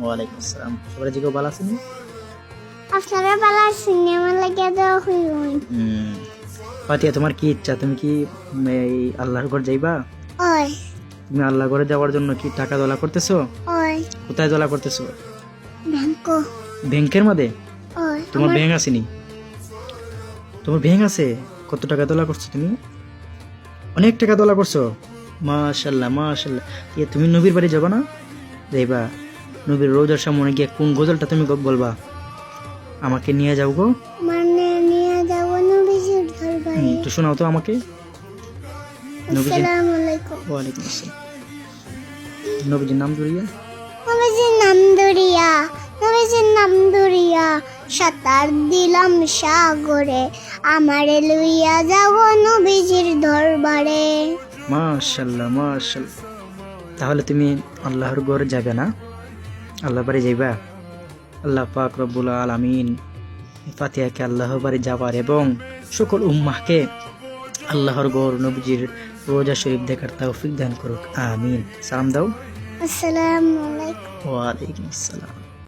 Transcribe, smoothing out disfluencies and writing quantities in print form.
ওয়ালাইকুম আসসালাম। সবাই জিগো ভালো আছেন? আপনারা ভালো আছেন? আমার লাগে দেওয়া হইল। ফাতিয়া, তোমার কি ইচ্ছা? তুমি কি এই আল্লাহর ঘর যাইবা? ওই তুমি আল্লাহর ঘরে যাওয়ার জন্য কি টাকা দলা করতেছো? ওই কোথায় দলা করতেছো? ব্যাংকো ব্যাংকের মধ্যে? ওই তোমার ব্যাংক আসেনি? তোমার ব্যাংক আছে? কত টাকা দলা করছো তুমি? অনেক টাকা দলা করছো। মাশাল্লাহ মাশাল্লাহ। তুমি নবীর বাড়ি যাবা না? যাইবা? নবীর রোজার সামনে গিয়ে কোন গজলটা তুমি বলবা? আমাকে নিয়ে যাও গো। মানে নিয়ে যাব নবীজির দরবারে। একটু শোনাও তো আমাকে। আসসালামু আলাইকুম। ওয়ালাইকুম আসসালাম। নবীজির নাম ধরিয়া নবীজির নাম ধরিয়া, নবীজির নাম ধরিয়া সাঁতার দিলাম সাগরে, আমারে লইয়া যাব নবীজির দরবারে। মাশাল্লাহ মাশাল্লাহ। তাহলে তুমি আল্লাহর ঘরে যাবে না? আল্লাহ বাড়ি যাইবা? আল্লাহ পাক রব্বুল আলামিন ফাতিহাকে আল্লাহর বাড়ি যাবার এবং সকল উম্মাহকে আল্লাহর ঘর নবীজির রোজা শরীফ দেখার তৌফিক দান করুক, আমিন। সালাম দাও। আসসালামু আলাইকুম। ওয়ালাইকুম আসসালাম।